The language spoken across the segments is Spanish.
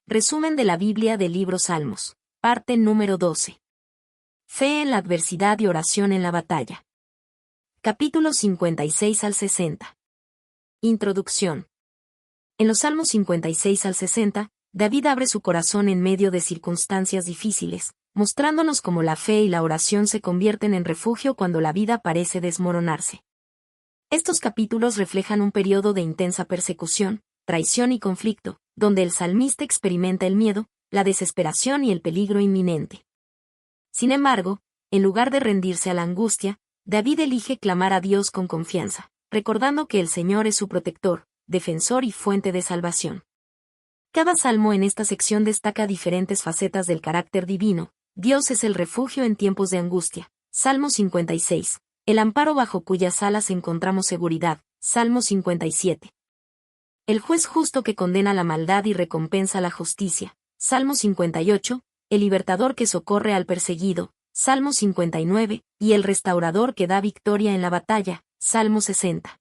Resumen de la Biblia del libro Salmos. Parte número 12. Fe en la adversidad y oración en la batalla. Capítulos 56 al 60. Introducción. En los Salmos 56 al 60, David abre su corazón en medio de circunstancias difíciles, mostrándonos cómo la fe y la oración se convierten en refugio cuando la vida parece desmoronarse. Estos capítulos reflejan un periodo de intensa persecución, traición y conflicto, donde el salmista experimenta el miedo, la desesperación y el peligro inminente. Sin embargo, en lugar de rendirse a la angustia, David elige clamar a Dios con confianza, recordando que el Señor es su protector, defensor y fuente de salvación. Cada salmo en esta sección destaca diferentes facetas del carácter divino. Dios es el refugio en tiempos de angustia. Salmo 56. El amparo bajo cuyas alas encontramos seguridad. Salmo 57. El juez justo que condena la maldad y recompensa la justicia. Salmo 58. El libertador que socorre al perseguido. Salmo 59. Y el restaurador que da victoria en la batalla. Salmo 60.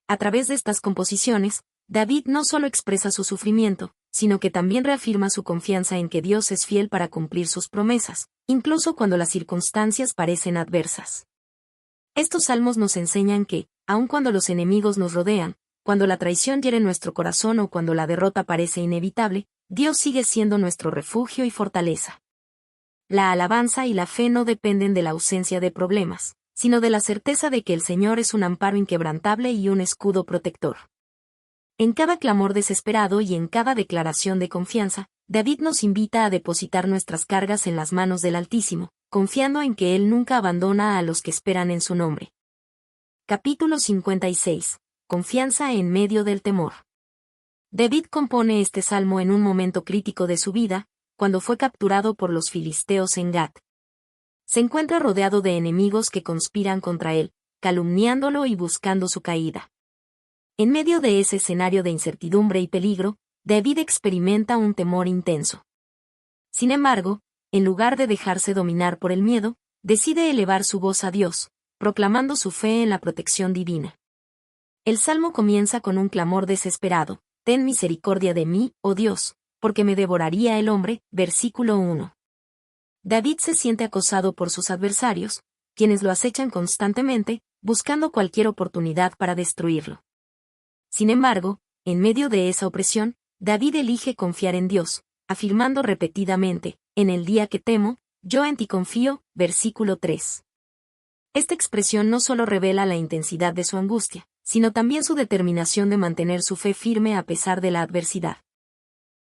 A través de estas composiciones, David no solo expresa su sufrimiento, sino que también reafirma su confianza en que Dios es fiel para cumplir sus promesas, incluso cuando las circunstancias parecen adversas. Estos salmos nos enseñan que, aun cuando los enemigos nos rodean, cuando la traición hiere nuestro corazón o cuando la derrota parece inevitable, Dios sigue siendo nuestro refugio y fortaleza. La alabanza y la fe no dependen de la ausencia de problemas, sino de la certeza de que el Señor es un amparo inquebrantable y un escudo protector. En cada clamor desesperado y en cada declaración de confianza, David nos invita a depositar nuestras cargas en las manos del Altísimo, confiando en que Él nunca abandona a los que esperan en su nombre. Capítulo 56. Confianza en medio del temor. David compone este salmo en un momento crítico de su vida, cuando fue capturado por los filisteos en Gat. Se encuentra rodeado de enemigos que conspiran contra él, calumniándolo y buscando su caída. En medio de ese escenario de incertidumbre y peligro, David experimenta un temor intenso. Sin embargo, en lugar de dejarse dominar por el miedo, decide elevar su voz a Dios, proclamando su fe en la protección divina. El salmo comienza con un clamor desesperado: «Ten misericordia de mí, oh Dios, porque me devoraría el hombre», versículo 1. David se siente acosado por sus adversarios, quienes lo acechan constantemente, buscando cualquier oportunidad para destruirlo. Sin embargo, en medio de esa opresión, David elige confiar en Dios, afirmando repetidamente: «En el día que temo, yo en ti confío», versículo 3. Esta expresión no solo revela la intensidad de su angustia, sino también su determinación de mantener su fe firme a pesar de la adversidad.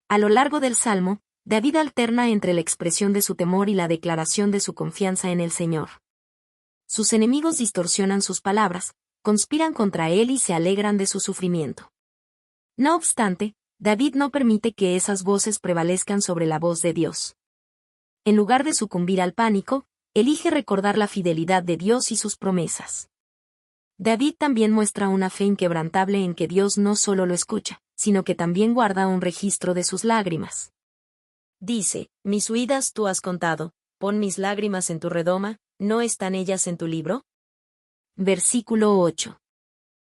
A lo largo del Salmo, David alterna entre la expresión de su temor y la declaración de su confianza en el Señor. Sus enemigos distorsionan sus palabras, conspiran contra él y se alegran de su sufrimiento. No obstante, David no permite que esas voces prevalezcan sobre la voz de Dios. En lugar de sucumbir al pánico, elige recordar la fidelidad de Dios y sus promesas. David también muestra una fe inquebrantable en que Dios no solo lo escucha, sino que también guarda un registro de sus lágrimas. Dice: «Mis huidas tú has contado, pon mis lágrimas en tu redoma, ¿no están ellas en tu libro?». Versículo 8.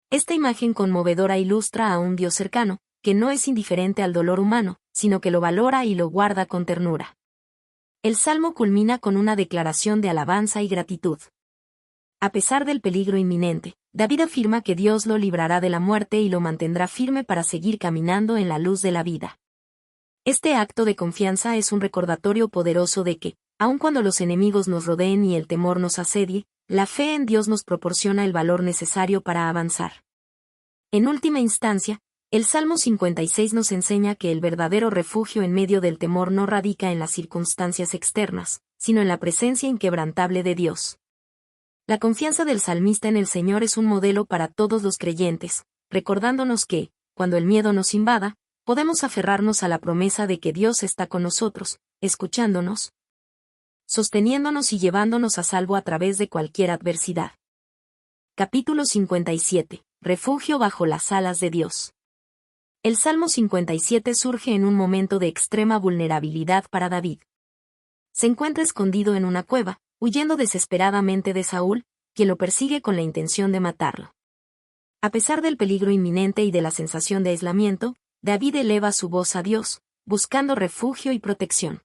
Esta imagen conmovedora ilustra a un Dios cercano, que no es indiferente al dolor humano, sino que lo valora y lo guarda con ternura. El salmo culmina con una declaración de alabanza y gratitud. A pesar del peligro inminente, David afirma que Dios lo librará de la muerte y lo mantendrá firme para seguir caminando en la luz de la vida. Este acto de confianza es un recordatorio poderoso de que, aun cuando los enemigos nos rodeen y el temor nos asedie, la fe en Dios nos proporciona el valor necesario para avanzar. En última instancia, el Salmo 56 nos enseña que el verdadero refugio en medio del temor no radica en las circunstancias externas, sino en la presencia inquebrantable de Dios. La confianza del salmista en el Señor es un modelo para todos los creyentes, recordándonos que, cuando el miedo nos invada, podemos aferrarnos a la promesa de que Dios está con nosotros, escuchándonos, sosteniéndonos y llevándonos a salvo a través de cualquier adversidad. Capítulo 57. Refugio bajo las alas de Dios. El Salmo 57 surge en un momento de extrema vulnerabilidad para David. Se encuentra escondido en una cueva, huyendo desesperadamente de Saúl, quien lo persigue con la intención de matarlo. A pesar del peligro inminente y de la sensación de aislamiento, David eleva su voz a Dios, buscando refugio y protección.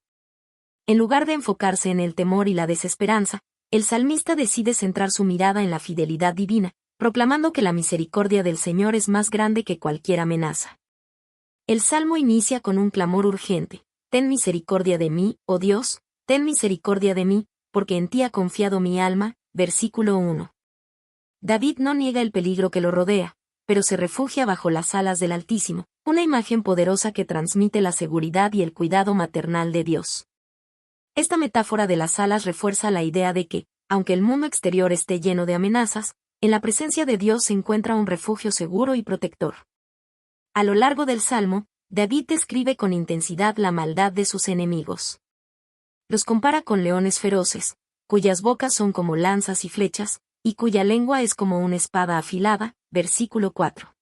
En lugar de enfocarse en el temor y la desesperanza, el salmista decide centrar su mirada en la fidelidad divina, proclamando que la misericordia del Señor es más grande que cualquier amenaza. El salmo inicia con un clamor urgente: «Ten misericordia de mí, oh Dios, ten misericordia de mí, porque en ti ha confiado mi alma», versículo 1. David no niega el peligro que lo rodea, pero se refugia bajo las alas del Altísimo, una imagen poderosa que transmite la seguridad y el cuidado maternal de Dios. Esta metáfora de las alas refuerza la idea de que, aunque el mundo exterior esté lleno de amenazas, en la presencia de Dios se encuentra un refugio seguro y protector. A lo largo del Salmo, David describe con intensidad la maldad de sus enemigos. Los compara con leones feroces, cuyas bocas son como lanzas y flechas, y cuya lengua es como una espada afilada, versículo 4.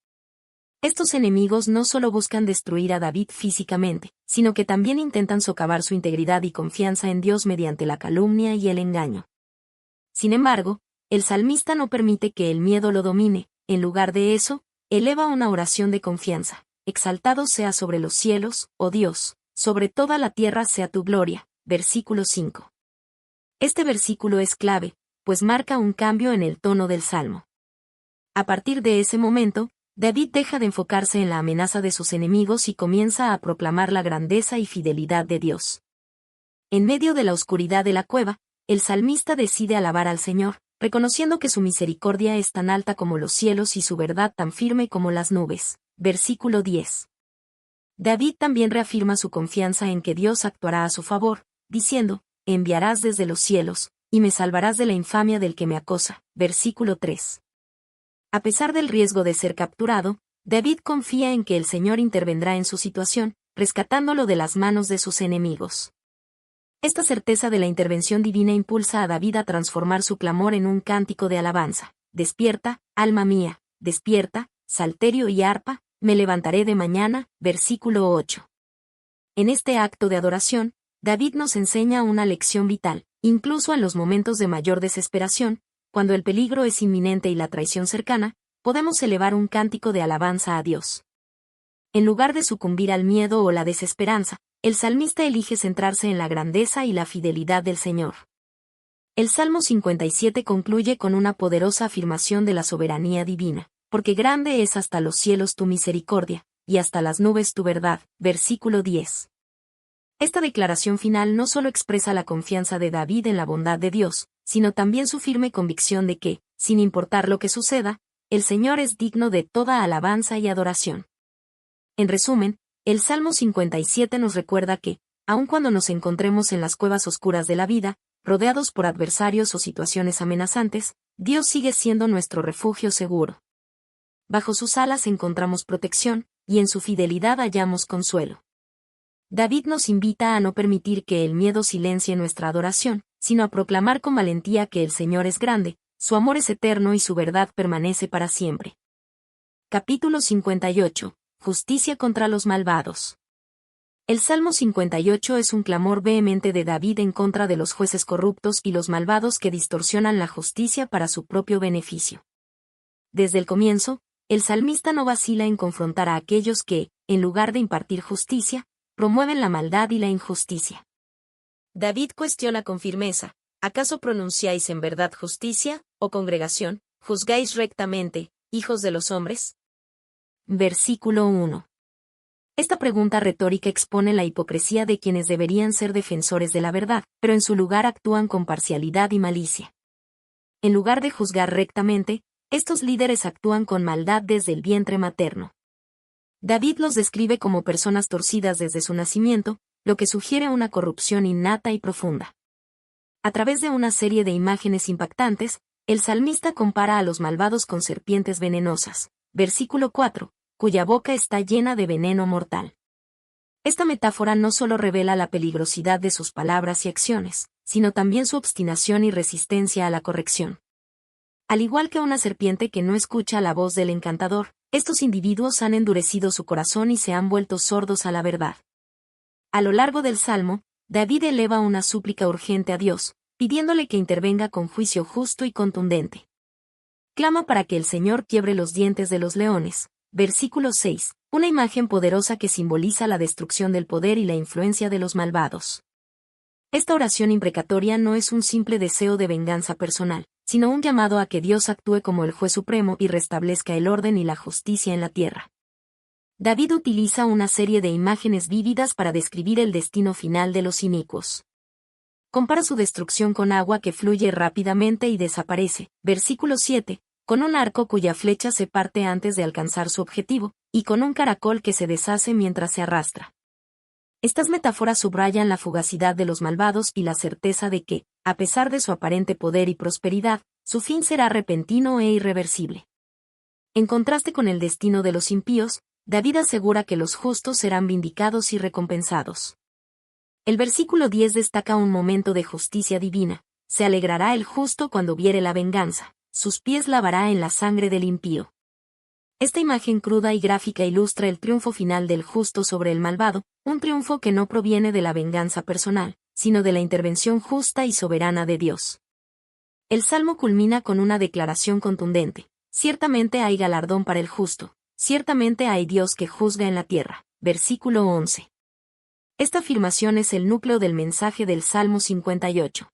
Estos enemigos no solo buscan destruir a David físicamente, sino que también intentan socavar su integridad y confianza en Dios mediante la calumnia y el engaño. Sin embargo, el salmista no permite que el miedo lo domine, en lugar de eso, eleva una oración de confianza: «Exaltado sea sobre los cielos, oh Dios, sobre toda la tierra sea tu gloria», versículo 5. Este versículo es clave, pues marca un cambio en el tono del salmo. A partir de ese momento, David deja de enfocarse en la amenaza de sus enemigos y comienza a proclamar la grandeza y fidelidad de Dios. En medio de la oscuridad de la cueva, el salmista decide alabar al Señor, reconociendo que su misericordia es tan alta como los cielos y su verdad tan firme como las nubes. Versículo 10. David también reafirma su confianza en que Dios actuará a su favor, diciendo: «Enviarás desde los cielos, y me salvarás de la infamia del que me acosa». Versículo 3. A pesar del riesgo de ser capturado, David confía en que el Señor intervendrá en su situación, rescatándolo de las manos de sus enemigos. Esta certeza de la intervención divina impulsa a David a transformar su clamor en un cántico de alabanza: «Despierta, alma mía, despierta, salterio y arpa, me levantaré de mañana». Versículo 8. En este acto de adoración, David nos enseña una lección vital: incluso en los momentos de mayor desesperación, cuando el peligro es inminente y la traición cercana, podemos elevar un cántico de alabanza a Dios. En lugar de sucumbir al miedo o la desesperanza, el salmista elige centrarse en la grandeza y la fidelidad del Señor. El Salmo 57 concluye con una poderosa afirmación de la soberanía divina: «Porque grande es hasta los cielos tu misericordia, y hasta las nubes tu verdad». Versículo 10. Esta declaración final no solo expresa la confianza de David en la bondad de Dios, sino también su firme convicción de que, sin importar lo que suceda, el Señor es digno de toda alabanza y adoración. En resumen, el Salmo 57 nos recuerda que, aun cuando nos encontremos en las cuevas oscuras de la vida, rodeados por adversarios o situaciones amenazantes, Dios sigue siendo nuestro refugio seguro. Bajo sus alas encontramos protección, y en su fidelidad hallamos consuelo. David nos invita a no permitir que el miedo silencie nuestra adoración, sino a proclamar con valentía que el Señor es grande, su amor es eterno y su verdad permanece para siempre. Capítulo 58. Justicia contra los malvados. El Salmo 58 es un clamor vehemente de David en contra de los jueces corruptos y los malvados que distorsionan la justicia para su propio beneficio. Desde el comienzo, el salmista no vacila en confrontar a aquellos que, en lugar de impartir justicia, promueven la maldad y la injusticia. David cuestiona con firmeza: ¿acaso pronunciáis en verdad justicia, oh congregación, juzgáis rectamente, hijos de los hombres? Versículo 1. Esta pregunta retórica expone la hipocresía de quienes deberían ser defensores de la verdad, pero en su lugar actúan con parcialidad y malicia. En lugar de juzgar rectamente, estos líderes actúan con maldad desde el vientre materno. David los describe como personas torcidas desde su nacimiento, lo que sugiere una corrupción innata y profunda. A través de una serie de imágenes impactantes, el salmista compara a los malvados con serpientes venenosas. Versículo 4, cuya boca está llena de veneno mortal. Esta metáfora no solo revela la peligrosidad de sus palabras y acciones, sino también su obstinación y resistencia a la corrección. Al igual que una serpiente que no escucha la voz del encantador, estos individuos han endurecido su corazón y se han vuelto sordos a la verdad. A lo largo del Salmo, David eleva una súplica urgente a Dios, pidiéndole que intervenga con juicio justo y contundente. Clama para que el Señor quiebre los dientes de los leones. Versículo 6, Una imagen poderosa que simboliza la destrucción del poder y la influencia de los malvados. Esta oración imprecatoria no es un simple deseo de venganza personal, sino un llamado a que Dios actúe como el juez supremo y restablezca el orden y la justicia en la tierra. David utiliza una serie de imágenes vívidas para describir el destino final de los inicuos. Compara su destrucción con agua que fluye rápidamente y desaparece, versículo 7, con un arco cuya flecha se parte antes de alcanzar su objetivo, y con un caracol que se deshace mientras se arrastra. Estas metáforas subrayan la fugacidad de los malvados y la certeza de que, a pesar de su aparente poder y prosperidad, su fin será repentino e irreversible. En contraste con el destino de los impíos, David asegura que los justos serán vindicados y recompensados. El versículo 10 destaca un momento de justicia divina: se alegrará el justo cuando viere la venganza, sus pies lavará en la sangre del impío. Esta imagen cruda y gráfica ilustra el triunfo final del justo sobre el malvado, un triunfo que no proviene de la venganza personal, sino de la intervención justa y soberana de Dios. El salmo culmina con una declaración contundente: ciertamente hay galardón para el justo, ciertamente hay Dios que juzga en la tierra. Versículo 11. Esta afirmación es el núcleo del mensaje del Salmo 58.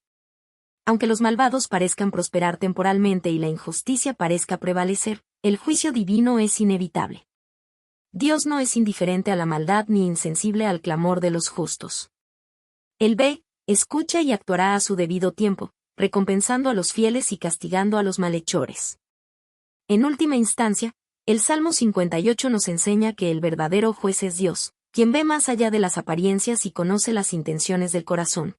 Aunque los malvados parezcan prosperar temporalmente y la injusticia parezca prevalecer, el juicio divino es inevitable. Dios no es indiferente a la maldad ni insensible al clamor de los justos. Él ve, escucha y actuará a su debido tiempo, recompensando a los fieles y castigando a los malhechores. En última instancia, el Salmo 58 nos enseña que el verdadero juez es Dios, quien ve más allá de las apariencias y conoce las intenciones del corazón.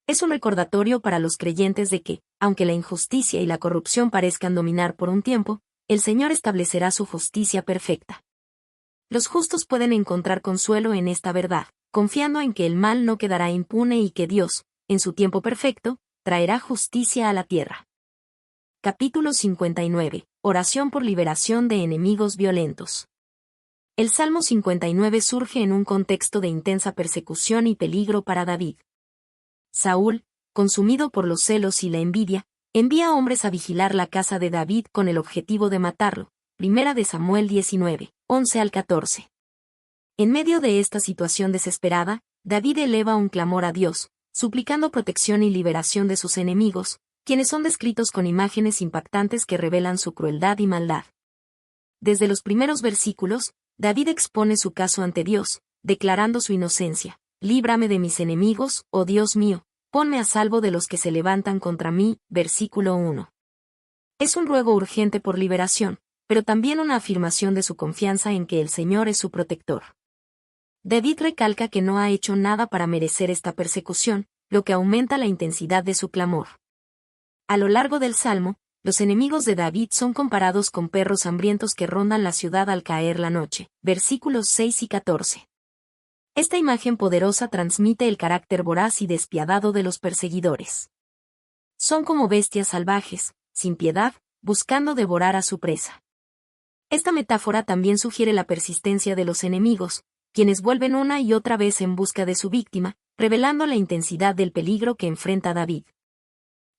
Es un recordatorio para los creyentes de que, aunque la injusticia y la corrupción parezcan dominar por un tiempo, el Señor establecerá su justicia perfecta. Los justos pueden encontrar consuelo en esta verdad, confiando en que el mal no quedará impune y que Dios, en su tiempo perfecto, traerá justicia a la tierra. Capítulo 59. Oración por liberación de enemigos violentos. El Salmo 59 surge en un contexto de intensa persecución y peligro para David. Saúl, consumido por los celos y la envidia, envía hombres a vigilar la casa de David con el objetivo de matarlo. Primera de Samuel 19, 11 al 14. En medio de esta situación desesperada, David eleva un clamor a Dios, suplicando protección y liberación de sus enemigos, quienes son descritos con imágenes impactantes que revelan su crueldad y maldad. Desde los primeros versículos, David expone su caso ante Dios, declarando su inocencia: líbrame de mis enemigos, oh Dios mío, ponme a salvo de los que se levantan contra mí. Versículo 1. Es un ruego urgente por liberación, pero también una afirmación de su confianza en que el Señor es su protector. David recalca que no ha hecho nada para merecer esta persecución, lo que aumenta la intensidad de su clamor. A lo largo del Salmo, los enemigos de David son comparados con perros hambrientos que rondan la ciudad al caer la noche. Versículos 6 y 14. Esta imagen poderosa transmite el carácter voraz y despiadado de los perseguidores. Son como bestias salvajes, sin piedad, buscando devorar a su presa. Esta metáfora también sugiere la persistencia de los enemigos, quienes vuelven una y otra vez en busca de su víctima, revelando la intensidad del peligro que enfrenta David.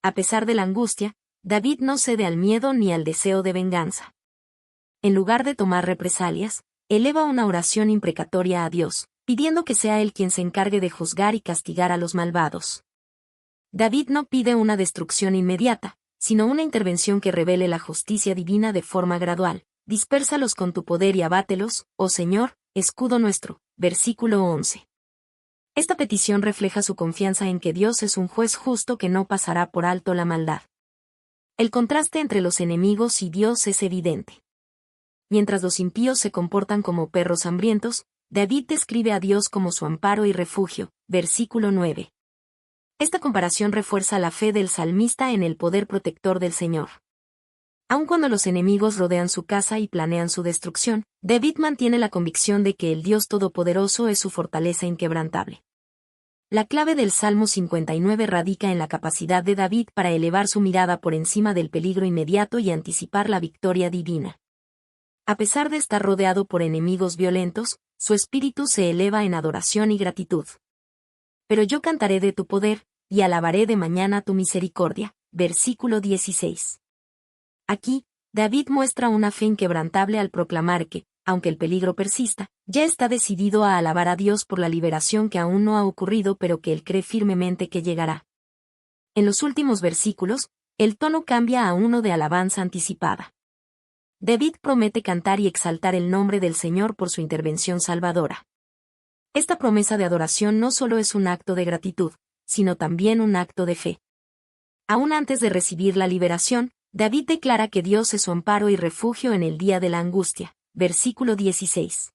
A pesar de la angustia, David no cede al miedo ni al deseo de venganza. En lugar de tomar represalias, eleva una oración imprecatoria a Dios, pidiendo que sea Él quien se encargue de juzgar y castigar a los malvados. David no pide una destrucción inmediata, sino una intervención que revele la justicia divina de forma gradual. Dispérsalos con tu poder y abátelos, oh Señor, escudo nuestro. Versículo 11. Esta petición refleja su confianza en que Dios es un juez justo que no pasará por alto la maldad. El contraste entre los enemigos y Dios es evidente. Mientras los impíos se comportan como perros hambrientos, David describe a Dios como su amparo y refugio. Versículo 9. Esta comparación refuerza la fe del salmista en el poder protector del Señor. Aun cuando los enemigos rodean su casa y planean su destrucción, David mantiene la convicción de que el Dios Todopoderoso es su fortaleza inquebrantable. La clave del Salmo 59 radica en la capacidad de David para elevar su mirada por encima del peligro inmediato y anticipar la victoria divina. A pesar de estar rodeado por enemigos violentos, su espíritu se eleva en adoración y gratitud. Pero yo cantaré de tu poder, y alabaré de mañana tu misericordia. Versículo 16. Aquí, David muestra una fe inquebrantable al proclamar que, aunque el peligro persista, ya está decidido a alabar a Dios por la liberación que aún no ha ocurrido pero que él cree firmemente que llegará. En los últimos versículos, el tono cambia a uno de alabanza anticipada. David promete cantar y exaltar el nombre del Señor por su intervención salvadora. Esta promesa de adoración no solo es un acto de gratitud, sino también un acto de fe. Aún antes de recibir la liberación, David declara que Dios es su amparo y refugio en el día de la angustia. Versículo 16.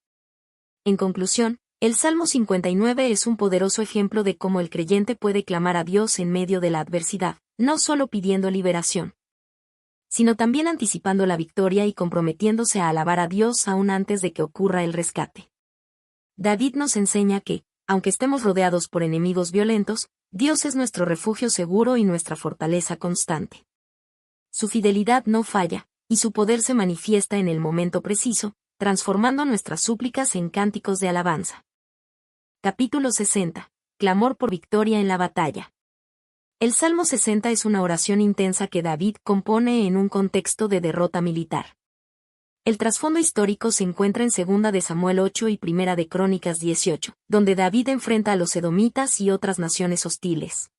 En conclusión, el Salmo 59 es un poderoso ejemplo de cómo el creyente puede clamar a Dios en medio de la adversidad, no solo pidiendo liberación, sino también anticipando la victoria y comprometiéndose a alabar a Dios aún antes de que ocurra el rescate. David nos enseña que, aunque estemos rodeados por enemigos violentos, Dios es nuestro refugio seguro y nuestra fortaleza constante. Su fidelidad no falla, y su poder se manifiesta en el momento preciso, transformando nuestras súplicas en cánticos de alabanza. Capítulo 60. Clamor por victoria en la batalla. El Salmo 60 es una oración intensa que David compone en un contexto de derrota militar. El trasfondo histórico se encuentra en 2 de Samuel 8 y 1 de Crónicas 18, donde David enfrenta a los edomitas y otras naciones hostiles.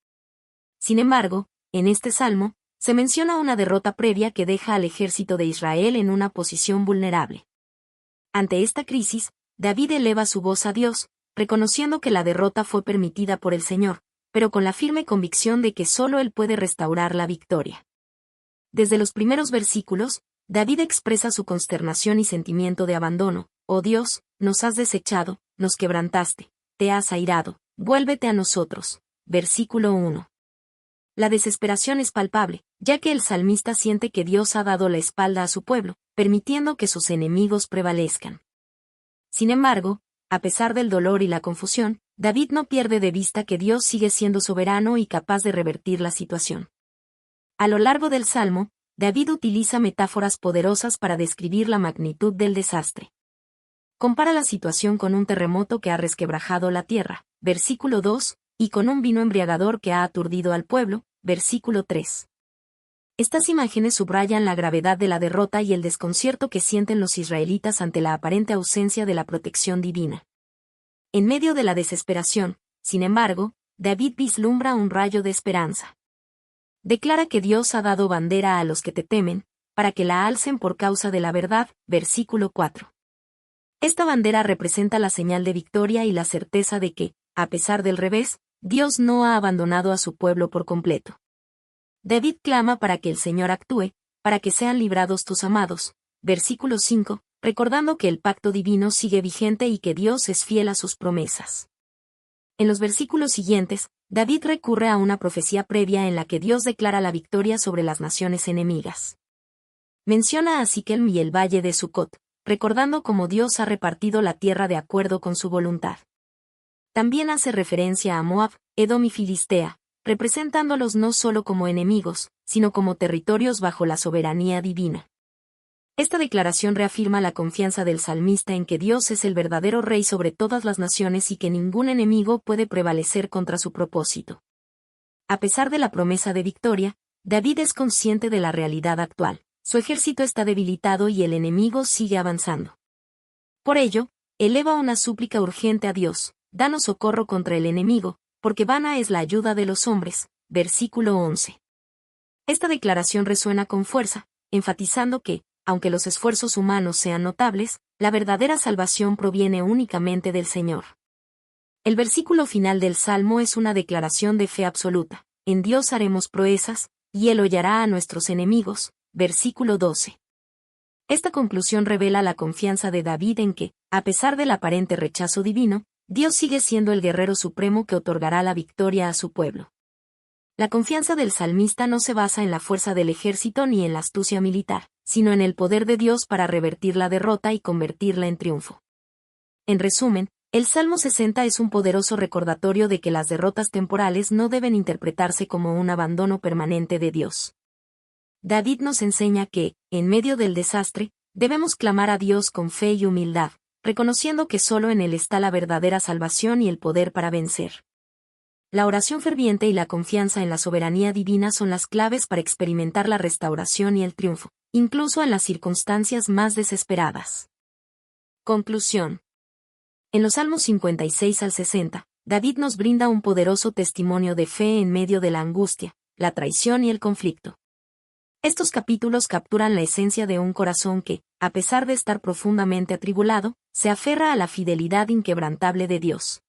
Sin embargo, en este salmo, se menciona una derrota previa que deja al ejército de Israel en una posición vulnerable. Ante esta crisis, David eleva su voz a Dios, reconociendo que la derrota fue permitida por el Señor, pero con la firme convicción de que solo Él puede restaurar la victoria. Desde los primeros versículos, David expresa su consternación y sentimiento de abandono. Oh Dios, nos has desechado, nos quebrantaste, te has airado, vuélvete a nosotros. Versículo 1. La desesperación es palpable, ya que el salmista siente que Dios ha dado la espalda a su pueblo, permitiendo que sus enemigos prevalezcan. Sin embargo, a pesar del dolor y la confusión, David no pierde de vista que Dios sigue siendo soberano y capaz de revertir la situación. A lo largo del Salmo, David utiliza metáforas poderosas para describir la magnitud del desastre. Compara la situación con un terremoto que ha resquebrajado la tierra, versículo 2, y con un vino embriagador que ha aturdido al pueblo, versículo 3. Estas imágenes subrayan la gravedad de la derrota y el desconcierto que sienten los israelitas ante la aparente ausencia de la protección divina. En medio de la desesperación, sin embargo, David vislumbra un rayo de esperanza. Declara que Dios ha dado bandera a los que te temen, para que la alcen por causa de la verdad, versículo 4. Esta bandera representa la señal de victoria y la certeza de que, a pesar del revés, Dios no ha abandonado a su pueblo por completo. David clama para que el Señor actúe, para que sean librados tus amados, versículo 5, recordando que el pacto divino sigue vigente y que Dios es fiel a sus promesas. En los versículos siguientes, David recurre a una profecía previa en la que Dios declara la victoria sobre las naciones enemigas. Menciona a Siquem y el valle de Sucot, recordando cómo Dios ha repartido la tierra de acuerdo con su voluntad. También hace referencia a Moab, Edom y Filistea, representándolos no solo como enemigos, sino como territorios bajo la soberanía divina. Esta declaración reafirma la confianza del salmista en que Dios es el verdadero rey sobre todas las naciones y que ningún enemigo puede prevalecer contra su propósito. A pesar de la promesa de victoria, David es consciente de la realidad actual. Su ejército está debilitado y el enemigo sigue avanzando. Por ello, eleva una súplica urgente a Dios: danos socorro contra el enemigo, porque vana es la ayuda de los hombres. Versículo 11. Esta declaración resuena con fuerza, enfatizando que, aunque los esfuerzos humanos sean notables, la verdadera salvación proviene únicamente del Señor. El versículo final del Salmo es una declaración de fe absoluta: en Dios haremos proezas, y Él hollará a nuestros enemigos. Versículo 12. Esta conclusión revela la confianza de David en que, a pesar del aparente rechazo divino, Dios sigue siendo el guerrero supremo que otorgará la victoria a su pueblo. La confianza del salmista no se basa en la fuerza del ejército ni en la astucia militar, sino en el poder de Dios para revertir la derrota y convertirla en triunfo. En resumen, el Salmo 60 es un poderoso recordatorio de que las derrotas temporales no deben interpretarse como un abandono permanente de Dios. David nos enseña que, en medio del desastre, debemos clamar a Dios con fe y humildad, reconociendo que solo en Él está la verdadera salvación y el poder para vencer. La oración ferviente y la confianza en la soberanía divina son las claves para experimentar la restauración y el triunfo, incluso en las circunstancias más desesperadas. Conclusión. En los Salmos 56 al 60, David nos brinda un poderoso testimonio de fe en medio de la angustia, la traición y el conflicto. Estos capítulos capturan la esencia de un corazón que, a pesar de estar profundamente atribulado, se aferra a la fidelidad inquebrantable de Dios.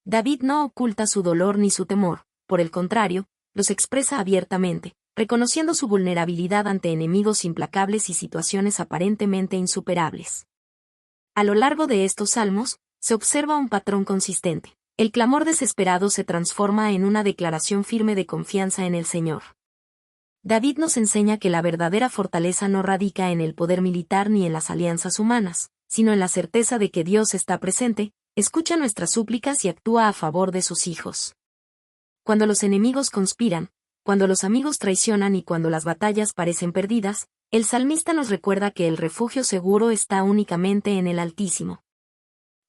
David no oculta su dolor ni su temor, por el contrario, los expresa abiertamente, reconociendo su vulnerabilidad ante enemigos implacables y situaciones aparentemente insuperables. A lo largo de estos salmos, se observa un patrón consistente. El clamor desesperado se transforma en una declaración firme de confianza en el Señor. David nos enseña que la verdadera fortaleza no radica en el poder militar ni en las alianzas humanas, sino en la certeza de que Dios está presente, escucha nuestras súplicas y actúa a favor de sus hijos. Cuando los enemigos conspiran, cuando los amigos traicionan y cuando las batallas parecen perdidas, el salmista nos recuerda que el refugio seguro está únicamente en el Altísimo.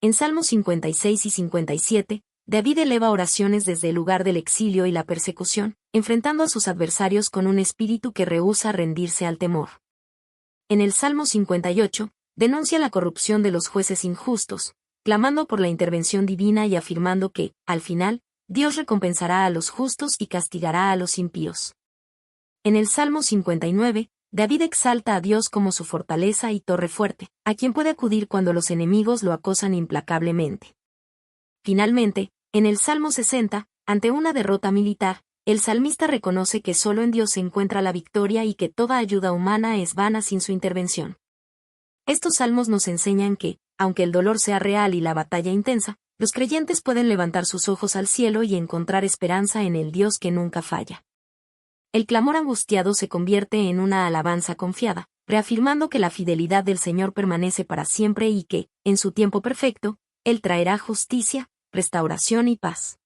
En Salmos 56 y 57, David eleva oraciones desde el lugar del exilio y la persecución, enfrentando a sus adversarios con un espíritu que rehúsa rendirse al temor. En el Salmo 58, denuncia la corrupción de los jueces injustos, clamando por la intervención divina y afirmando que, al final, Dios recompensará a los justos y castigará a los impíos. En el Salmo 59, David exalta a Dios como su fortaleza y torre fuerte, a quien puede acudir cuando los enemigos lo acosan implacablemente. Finalmente, en el Salmo 60, ante una derrota militar, el salmista reconoce que solo en Dios se encuentra la victoria y que toda ayuda humana es vana sin su intervención. Estos salmos nos enseñan que, aunque el dolor sea real y la batalla intensa, los creyentes pueden levantar sus ojos al cielo y encontrar esperanza en el Dios que nunca falla. El clamor angustiado se convierte en una alabanza confiada, reafirmando que la fidelidad del Señor permanece para siempre y que, en su tiempo perfecto, Él traerá justicia, restauración y paz.